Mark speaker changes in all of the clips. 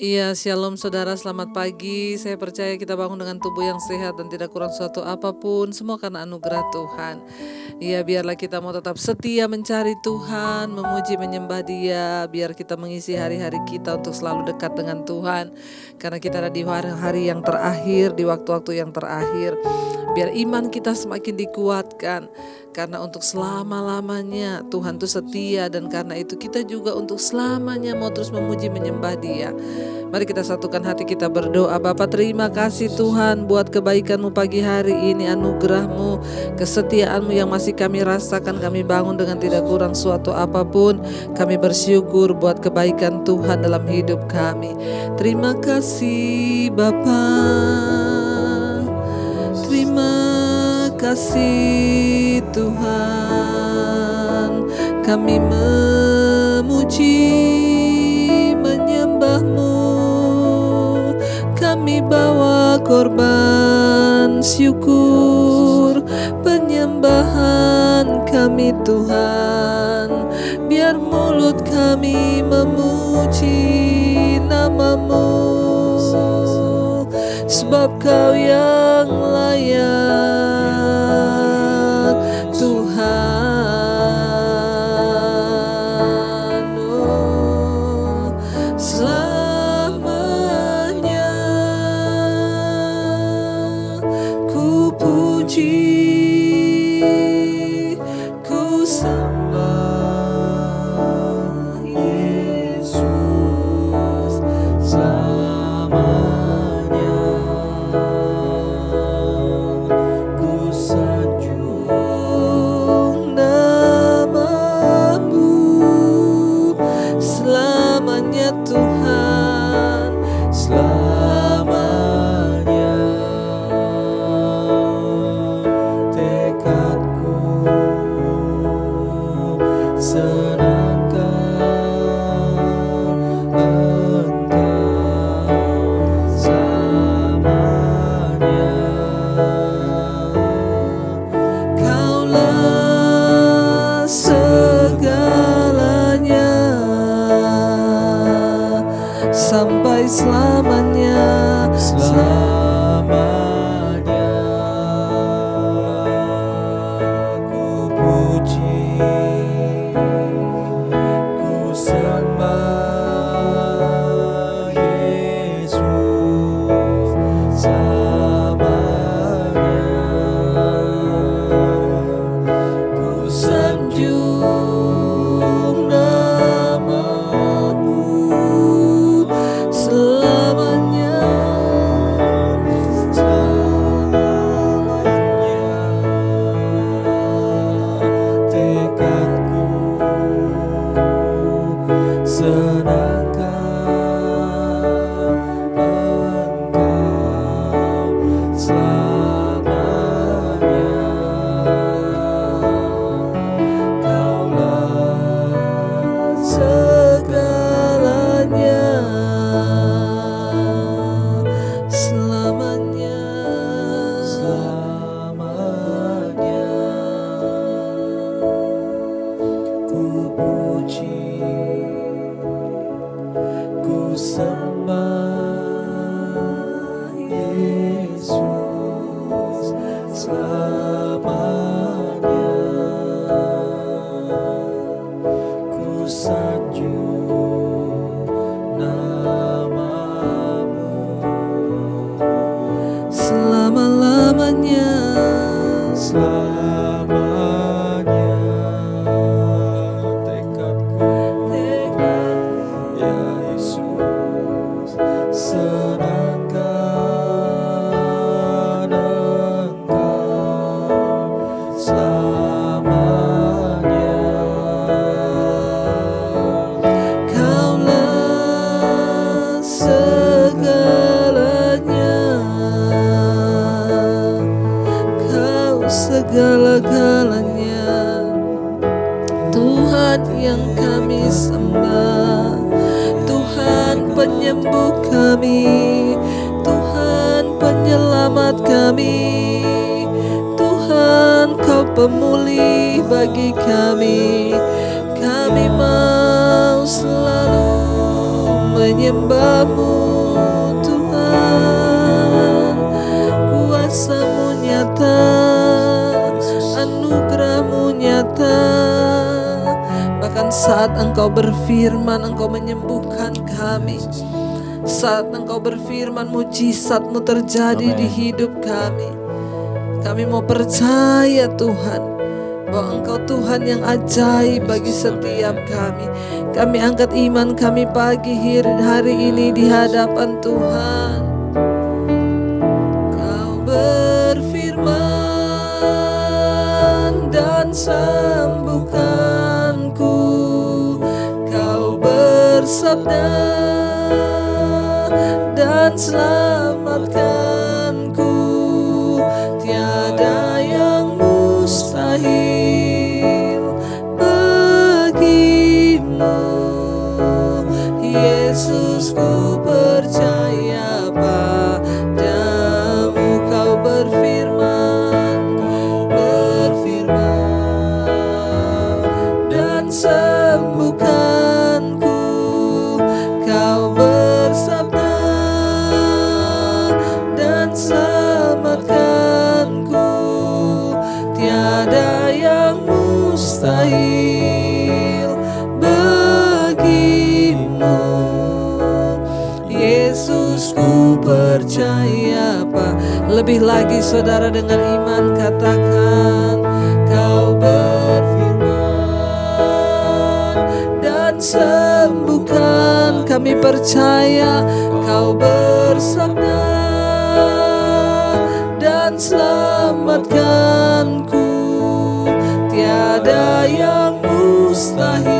Speaker 1: Iya, shalom saudara, selamat pagi. Saya percaya kita bangun dengan tubuh yang sehat dan tidak kurang suatu apapun, semua karena anugerah Tuhan. Iya, biarlah kita mau tetap setia mencari Tuhan, memuji menyembah Dia, biar kita mengisi hari-hari kita untuk selalu dekat dengan Tuhan. Karena kita ada di hari-hari yang terakhir, di waktu-waktu yang terakhir. Biar iman kita semakin dikuatkan. Karena untuk selama-lamanya Tuhan itu setia, dan karena itu kita juga untuk selamanya mau terus memuji menyembah Dia. Mari kita satukan hati kita berdoa. Bapa, terima kasih Tuhan buat kebaikan-Mu pagi hari ini, anugerah-Mu, kesetiaan-Mu yang masih kami rasakan. Kami bangun dengan tidak kurang suatu apapun. Kami bersyukur buat kebaikan Tuhan dalam hidup kami. Terima kasih Bapa. Terima kasih Tuhan, kami memuji menyembah-Mu, kami bawa korban syukur penyembahan kami Tuhan, biar mulut kami memuji nama-Mu, sebab Kau yang layak Tuhan. Oh, selamanya ku puji, ku sembah Yesus selamanya. Sampai selamanya, selamanya ku puji, ku sembah Yesus selamanya, ku sanjung nama-Mu selamanya, selamanya. Tekadku senangkan Engkau selamanya. Kaulah segalanya. Selamanya, selamanya ku puji, ku sembah Yesus selamanya, ku sanjung nama-Mu selama-lamanya, selamanya. Tekadku, ya Yesus, senangkan Engkau selamanya. Kaulah segalanya, segala-galanya, Tuhan yang kami sembah, Tuhan penyembuh kami, Tuhan penyelamat kami, Tuhan Kau pemulih bagi kami. Kami mau selalu menyembah menyembah-Mu Tuhan. Kuasa-Mu nyata, anugerah-Mu nyata. Bahkan saat Engkau berfirman, Engkau menyembuhkan kami. Saat Engkau berfirman, mujizat-Mu terjadi di hidup kami. Kami mau percaya Tuhan, bahwa Engkau Tuhan yang ajaib bagi setiap kami. Kami angkat iman kami pagi hari ini di hadapan Tuhan. Kau berfirman dan sembuhkanku. Kau bersabda dan selamatkanku. Tiada yang mustahil bagimu. Yesus, ku percaya padamu. Kau berfirman dan sembuhkanku. Kau bersabda dan selamatkanku. Tiada yang mustahil bagimu. Yesus, ku percaya Lebih lagi saudara dengan iman katakan, Kau berfirman dan sembuhkan. Kami percaya Kau bersabda dan selamatkanku. Tiada yang mustahil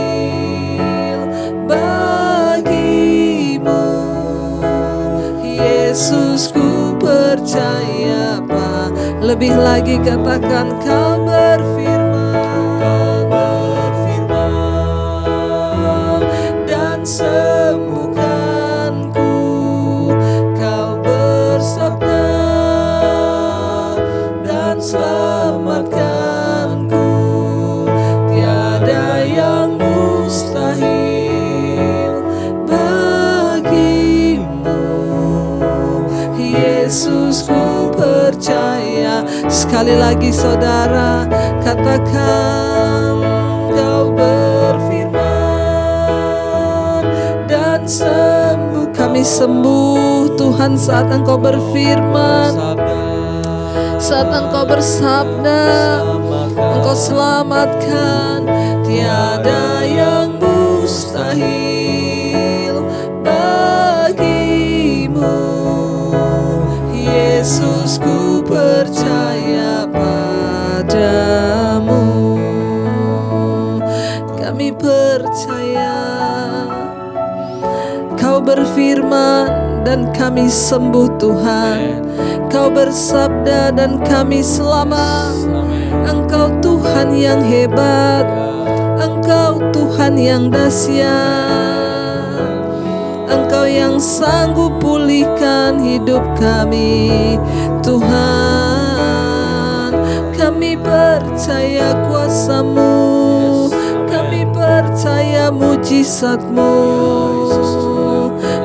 Speaker 1: bagimu. Yesus, ku percaya Lebih lagi katakan, Kau berfirman dan sembuhkanku. Kau bersabda dan selamatkanku. Tiada yang mustahil bagimu. Yesus, ku percaya. Sekali lagi saudara katakan, Kau berfirman dan sembuh. Kami sembuh Tuhan saat Engkau berfirman, saat Engkau bersabda, Engkau selamatkan. Tiada yang mustahil bagimu. Yesus, ku percaya padamu. Kami percaya Kau berfirman dan kami sembuh Tuhan. Kau bersabda dan kami selamat. Engkau Tuhan yang hebat, Engkau Tuhan yang dahsyat. Engkau yang sanggup pulihkan hidup kami Tuhan. Kami percaya kuasa-Mu, kami percaya mujizat-Mu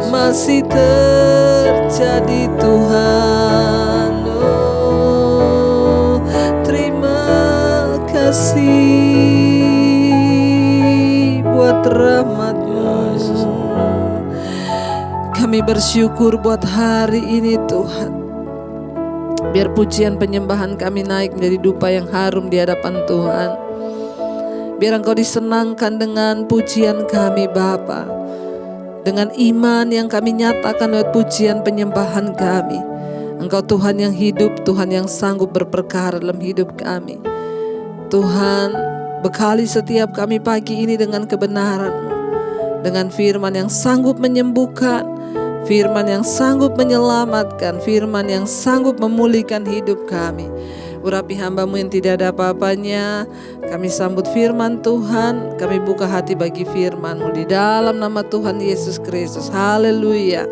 Speaker 1: masih terjadi Tuhan. Oh, terima kasih buat rahmat-Mu. Kami bersyukur buat hari ini Tuhan. Biar pujian penyembahan kami naik menjadi dupa yang harum di hadapan Tuhan. Biar Engkau disenangkan dengan pujian kami Bapa. Dengan iman yang kami nyatakan lewat pujian penyembahan kami. Engkau Tuhan yang hidup, Tuhan yang sanggup berperkara dalam hidup kami. Tuhan, bekali setiap kami pagi ini dengan kebenaran-Mu, dengan firman yang sanggup menyembuhkan, firman yang sanggup menyelamatkan, firman yang sanggup memulihkan hidup kami. Urapi hamba-Mu yang tidak ada apa-apanya. Kami sambut firman Tuhan, kami buka hati bagi firman-Mu di dalam nama Tuhan Yesus Kristus. Haleluya.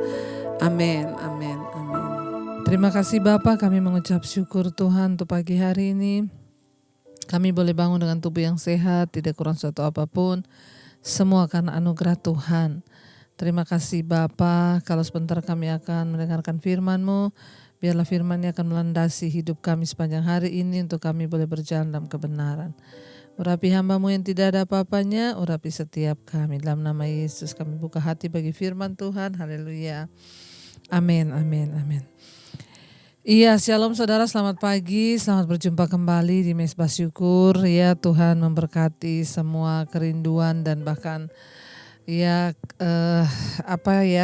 Speaker 1: Amin, amin, amin. Terima kasih Bapa, kami mengucap syukur Tuhan untuk pagi hari ini. Kami boleh bangun dengan tubuh yang sehat, tidak kurang suatu apapun. Semua karena anugerah Tuhan. Terima kasih Bapa, kalau sebentar kami akan mendengarkan firman-Mu, biarlah firman-Nya akan melandasi hidup kami sepanjang hari ini untuk kami boleh berjalan dalam kebenaran. Urapi hamba-Mu yang tidak ada apa-apanya, urapi setiap kami. Dalam nama Yesus kami buka hati bagi firman Tuhan, haleluya. Amin, amin, amin. Iya, shalom saudara, selamat pagi, selamat berjumpa kembali di Mesbah Syukur. Ya, Tuhan memberkati semua kerinduan dan bahkan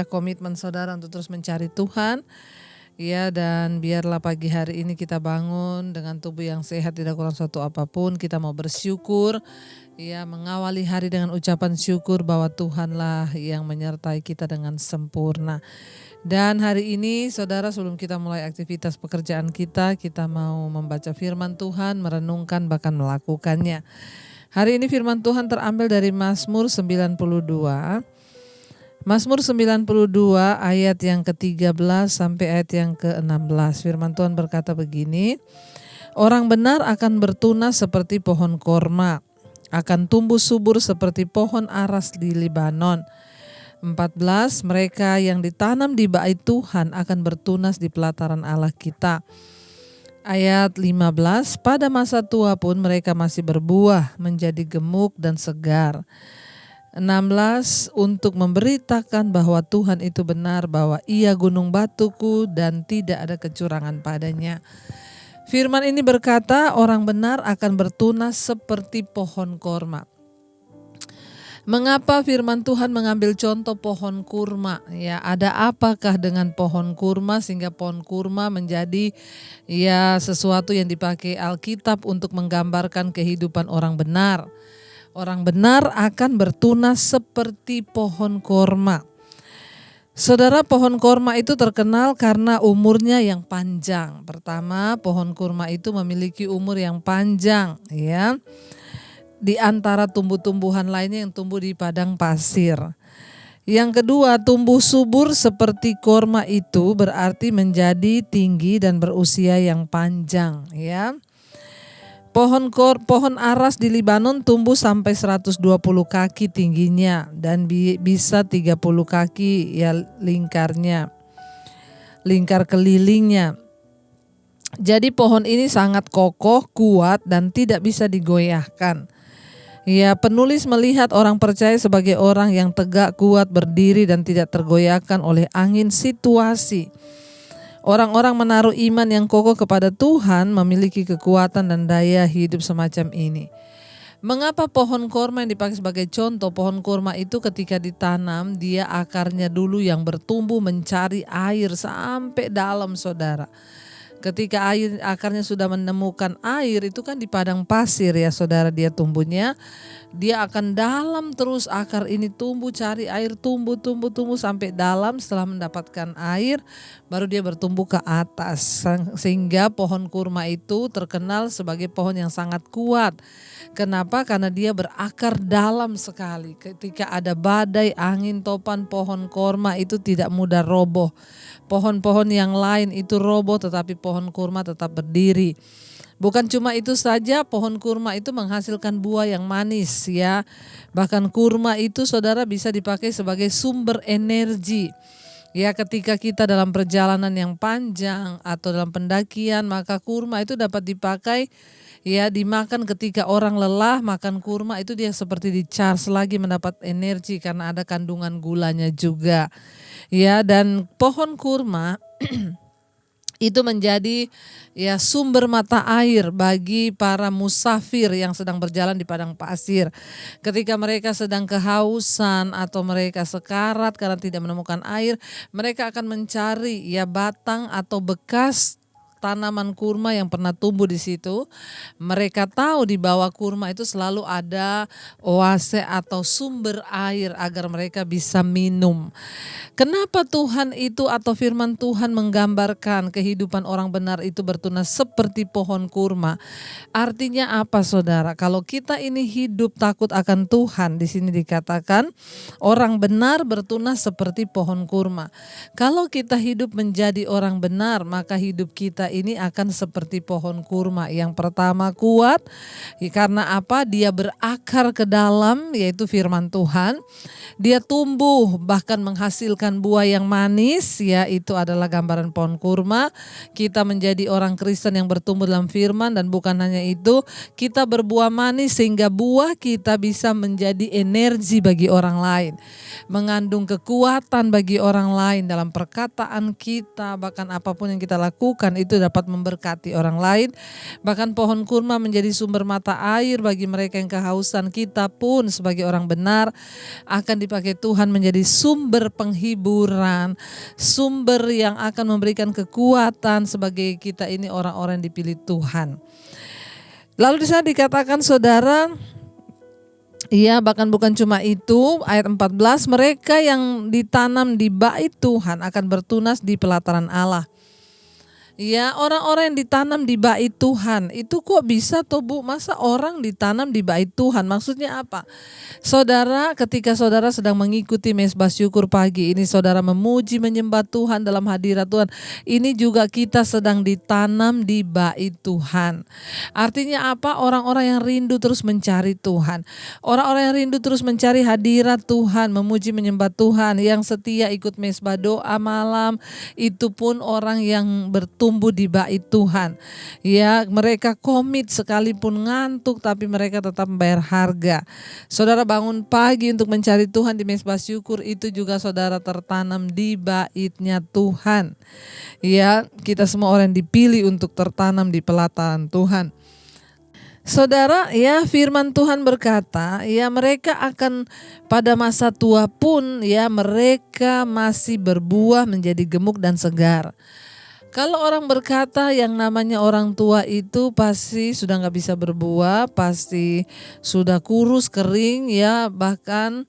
Speaker 1: komitmen saudara untuk terus mencari Tuhan. Ya, dan biarlah pagi hari ini kita bangun dengan tubuh yang sehat, tidak kurang suatu apapun. Kita mau bersyukur, ya, mengawali hari dengan ucapan syukur bahwa Tuhanlah yang menyertai kita dengan sempurna. Dan hari ini saudara, sebelum kita mulai aktivitas pekerjaan kita mau membaca firman Tuhan, merenungkan bahkan melakukannya. Hari ini firman Tuhan terambil dari Mazmur 92. Mazmur 92 ayat yang ke-13 sampai ayat yang ke-16. Firman Tuhan berkata begini, orang benar akan bertunas seperti pohon korma, akan tumbuh subur seperti pohon aras di Libanon. 14, mereka yang ditanam di bait Tuhan akan bertunas di pelataran Allah kita. Ayat 15, pada masa tua pun mereka masih berbuah, menjadi gemuk dan segar. 16, untuk memberitakan bahwa Tuhan itu benar, bahwa Ia gunung batuku dan tidak ada kecurangan padanya. Firman ini berkata, orang benar akan bertunas seperti pohon korma. Mengapa firman Tuhan mengambil contoh pohon kurma? Ya, ada apakah dengan pohon kurma sehingga pohon kurma menjadi sesuatu yang dipakai Alkitab untuk menggambarkan kehidupan orang benar. Orang benar akan bertunas seperti pohon korma. Saudara, pohon korma itu terkenal karena umurnya yang panjang. Pertama, pohon kurma itu memiliki umur yang panjang, ya. Di antara tumbuh-tumbuhan lainnya yang tumbuh di padang pasir. Yang kedua, tumbuh subur seperti korma itu berarti menjadi tinggi dan berusia yang panjang, ya. Pohon aras di Libanon tumbuh sampai 120 kaki tingginya dan bisa 30 kaki lingkar kelilingnya. Jadi pohon ini sangat kokoh, kuat dan tidak bisa digoyahkan. Ya, penulis melihat orang percaya sebagai orang yang tegak, kuat, berdiri dan tidak tergoyahkan oleh angin situasi. Orang-orang menaruh iman yang kokoh kepada Tuhan memiliki kekuatan dan daya hidup semacam ini. Mengapa pohon korma yang dipakai sebagai contoh? Pohon korma itu ketika ditanam, dia akarnya dulu yang bertumbuh mencari air sampai dalam, saudara. Ketika akarnya sudah menemukan air, itu kan di padang pasir ya saudara, dia tumbuhnya. Dia akan dalam terus, akar ini tumbuh cari air, tumbuh sampai dalam. Setelah mendapatkan air, baru dia bertumbuh ke atas. Sehingga pohon kurma itu terkenal sebagai pohon yang sangat kuat. Kenapa? Karena dia berakar dalam sekali. Ketika ada badai, angin, topan, pohon kurma itu tidak mudah roboh. Pohon-pohon yang lain itu roboh, tetapi pohon kurma tetap berdiri. Bukan cuma itu saja, pohon kurma itu menghasilkan buah yang manis, ya. Bahkan kurma itu saudara bisa dipakai sebagai sumber energi. Ya, ketika kita dalam perjalanan yang panjang atau dalam pendakian, maka kurma itu dapat dipakai, ya, dimakan ketika orang lelah. Makan kurma itu dia seperti di-charge lagi, mendapat energi karena ada kandungan gulanya juga. Ya, dan pohon kurma itu menjadi sumber mata air bagi para musafir yang sedang berjalan di padang pasir. Ketika mereka sedang kehausan atau mereka sekarat karena tidak menemukan air, mereka akan mencari batang atau bekas tanaman kurma yang pernah tumbuh di situ. Mereka tahu di bawah kurma itu selalu ada oase atau sumber air agar mereka bisa minum. Kenapa Tuhan itu atau firman Tuhan menggambarkan kehidupan orang benar itu bertunas seperti pohon kurma? Artinya apa saudara? Kalau kita ini hidup takut akan Tuhan, di sini dikatakan orang benar bertunas seperti pohon kurma. Kalau kita hidup menjadi orang benar, maka hidup kita ini akan seperti pohon kurma. Yang pertama kuat, karena apa? Dia berakar ke dalam, yaitu firman Tuhan. Dia tumbuh bahkan menghasilkan buah yang manis, ya itu adalah gambaran pohon kurma. Kita menjadi orang Kristen yang bertumbuh dalam firman, dan bukan hanya itu, kita berbuah manis sehingga buah kita bisa menjadi energi bagi orang lain, mengandung kekuatan bagi orang lain dalam perkataan kita, bahkan apapun yang kita lakukan itu dapat memberkati orang lain. Bahkan pohon kurma menjadi sumber mata air bagi mereka yang kehausan. Kita pun sebagai orang benar akan dipakai Tuhan menjadi sumber penghiburan, sumber yang akan memberikan kekuatan sebagai kita ini orang-orang yang dipilih Tuhan. Lalu di sana dikatakan saudara, iya bahkan bukan cuma itu, ayat 14, mereka yang ditanam di bait Tuhan akan bertunas di pelataran Allah. Ya, orang-orang yang ditanam di bait Tuhan itu kok bisa toh Bu? Masa orang ditanam di bait Tuhan? Maksudnya apa? Saudara, ketika saudara sedang mengikuti mezbah syukur pagi ini, saudara memuji menyembah Tuhan dalam hadirat Tuhan, ini juga kita sedang ditanam di bait Tuhan. Artinya apa? Orang-orang yang rindu terus mencari Tuhan, orang-orang yang rindu terus mencari hadirat Tuhan, memuji menyembah Tuhan, yang setia ikut mezbah doa malam, itu pun orang yang bertumbuh di bait Tuhan. Ya, mereka komit sekalipun ngantuk, tapi mereka tetap membayar harga. Saudara bangun pagi untuk mencari Tuhan di mezbah syukur, itu juga saudara tertanam di baitnya Tuhan. Ya, kita semua orang yang dipilih untuk tertanam di pelataran Tuhan. Saudara, ya firman Tuhan berkata, ya mereka akan pada masa tua pun, ya mereka masih berbuah menjadi gemuk dan segar. Kalau orang berkata yang namanya orang tua itu pasti sudah gak bisa berbuah, pasti sudah kurus, kering, ya bahkan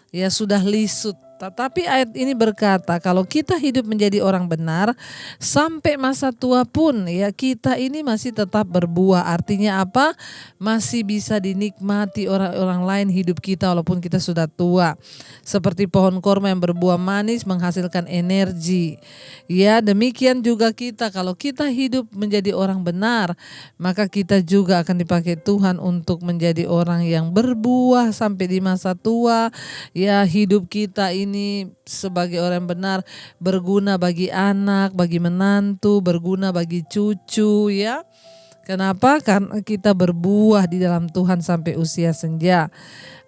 Speaker 1: ya sudah lisut. Tetapi ayat ini berkata kalau kita hidup menjadi orang benar sampai masa tua pun, ya kita ini masih tetap berbuah. Artinya apa? Masih bisa dinikmati orang-orang lain hidup kita walaupun kita sudah tua. Seperti pohon korma yang berbuah manis menghasilkan energi. Ya, demikian juga kita, kalau kita hidup menjadi orang benar, maka kita juga akan dipakai Tuhan untuk menjadi orang yang berbuah sampai di masa tua. Ya, hidup kita ini sebagai orang benar berguna bagi anak, bagi menantu, berguna bagi cucu, ya. Kenapa? Karena kita berbuah di dalam Tuhan sampai usia senja.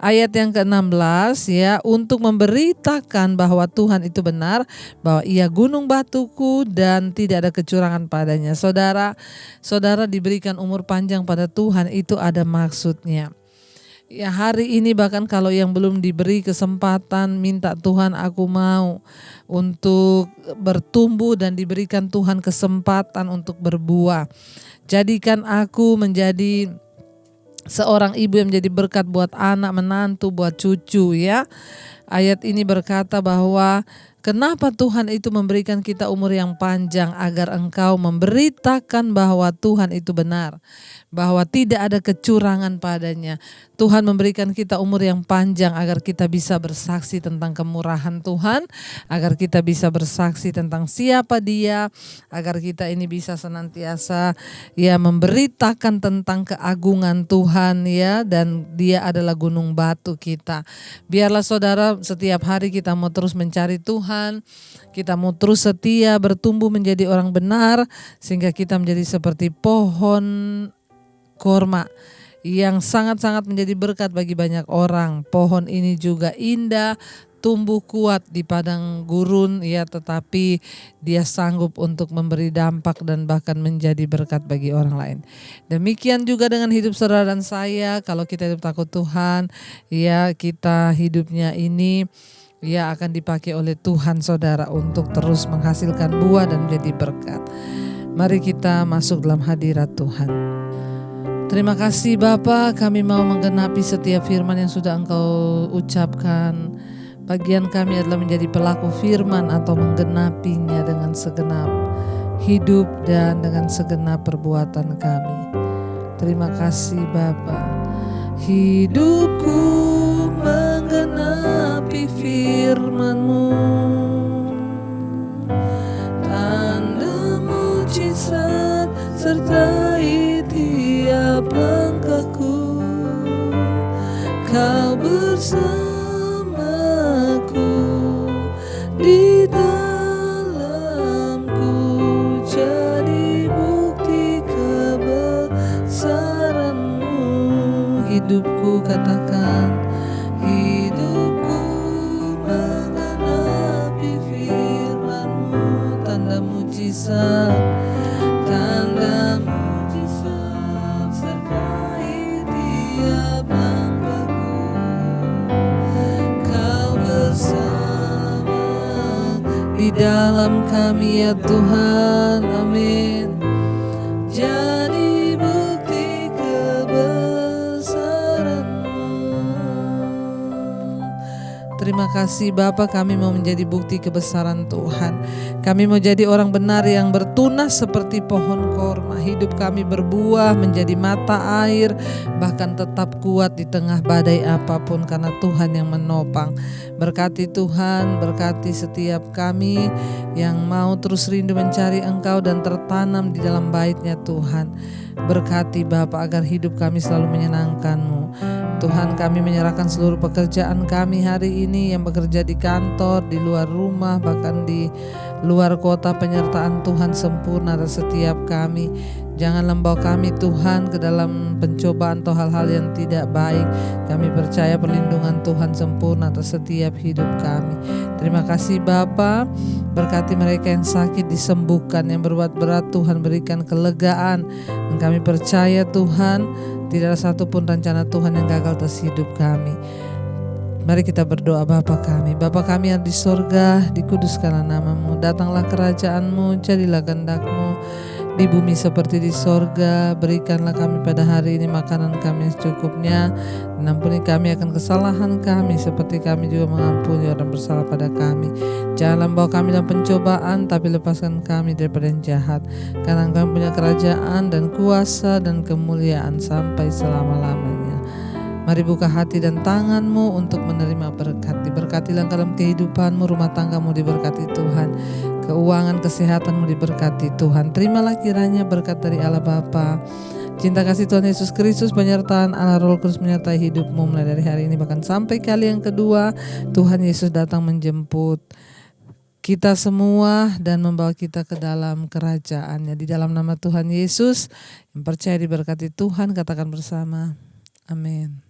Speaker 1: Ayat yang ke-16, ya, untuk memberitakan bahwa Tuhan itu benar, bahwa Ia gunung batuku dan tidak ada kecurangan padanya. Saudara diberikan umur panjang pada Tuhan itu ada maksudnya. Ya, hari ini bahkan kalau yang belum diberi kesempatan, minta Tuhan, aku mau untuk bertumbuh dan diberikan Tuhan kesempatan untuk berbuah. Jadikan aku menjadi seorang ibu yang menjadi berkat buat anak, menantu, buat cucu, ya. Ayat ini berkata bahwa kenapa Tuhan itu memberikan kita umur yang panjang, agar engkau memberitakan bahwa Tuhan itu benar, bahwa tidak ada kecurangan padanya. Tuhan memberikan kita umur yang panjang agar kita bisa bersaksi tentang kemurahan Tuhan, agar kita bisa bersaksi tentang siapa Dia, agar kita ini bisa senantiasa ya memberitakan tentang keagungan Tuhan, ya, dan Dia adalah gunung batu kita. Biarlah saudara setiap hari kita mau terus mencari Tuhan, kita mau terus setia bertumbuh menjadi orang benar, sehingga kita menjadi seperti pohon korma yang sangat-sangat menjadi berkat bagi banyak orang. Pohon ini juga indah, tumbuh kuat di padang gurun, ya, tetapi dia sanggup untuk memberi dampak dan bahkan menjadi berkat bagi orang lain. Demikian juga dengan hidup saudara dan saya. Kalau kita hidup takut Tuhan, ya kita hidupnya ini ya akan dipakai oleh Tuhan saudara untuk terus menghasilkan buah dan menjadi berkat. Mari kita masuk dalam hadirat Tuhan. Terima kasih Bapa, kami mau menggenapi setiap firman yang sudah Engkau ucapkan. Bagian kami adalah menjadi pelaku firman atau menggenapinya dengan segenap hidup dan dengan segenap perbuatan kami. Terima kasih Bapa. Hidupku menggenapi firman-Mu, tanda mujizat sertai tiap langkahku. Kau bersamaku di dalamku, jadi bukti kebesaran-Mu. Hidupku, katakan, hidupku menggenapi firman-Mu, tanda mujizat, tanda mujizat sertai tiap langkahku. Kau bersama di dalam kami ya Tuhan, amin. Jadi bukti kebesaran-Mu. Terima kasih Bapa, kami mau menjadi bukti kebesaran Tuhan. Kami mau jadi orang benar yang bertunas seperti pohon korma. Hidup kami berbuah menjadi mata air, bahkan tetap kuat di tengah badai apapun karena Tuhan yang menopang. Berkati Tuhan, berkati setiap kami yang mau terus rindu mencari Engkau dan tertanam di dalam bait-Nya Tuhan. Berkati Bapa agar hidup kami selalu menyenangkan-Mu. Tuhan, kami menyerahkan seluruh pekerjaan kami hari ini, yang bekerja di kantor, di luar rumah, bahkan di luar kota. Penyertaan Tuhan sempurna atas setiap kami. Jangan membawa kami Tuhan ke dalam pencobaan atau hal-hal yang tidak baik. Kami percaya perlindungan Tuhan sempurna atas setiap hidup kami. Terima kasih Bapa. Berkati mereka yang sakit disembuhkan, yang berbuat berat Tuhan berikan kelegaan. Dan kami percaya Tuhan, tidak ada satupun rencana Tuhan yang gagal atas hidup kami. Mari kita berdoa. Bapa kami yang di sorga, dikuduskanlah nama-Mu, datanglah kerajaan-Mu, jadilah kehendak-Mu di bumi seperti di sorga. Berikanlah kami pada hari ini makanan kami yang secukupnya, dan ampuni kami akan kesalahan kami seperti kami juga mengampuni orang bersalah pada kami. Janganlah membawa kami dalam pencobaan, tapi lepaskan kami daripada yang jahat, karena Engkau punya kerajaan dan kuasa dan kemuliaan sampai selama-lamanya. Mari buka hati dan tangan-Mu untuk menerima berkat. Diberkatilah dalam kehidupan-Mu, rumah tangga-Mu diberkati Tuhan, keuangan, kesehatan-Mu diberkati Tuhan. Terimalah kiranya berkat dari Allah Bapa, cinta kasih Tuhan Yesus Kristus, penyertaan Allah Roh Kudus menyertai hidupmu mulai dari hari ini bahkan sampai kali yang kedua Tuhan Yesus datang menjemput kita semua dan membawa kita ke dalam kerajaan-Nya. Di dalam nama Tuhan Yesus, yang percaya diberkati Tuhan, katakan bersama, amin.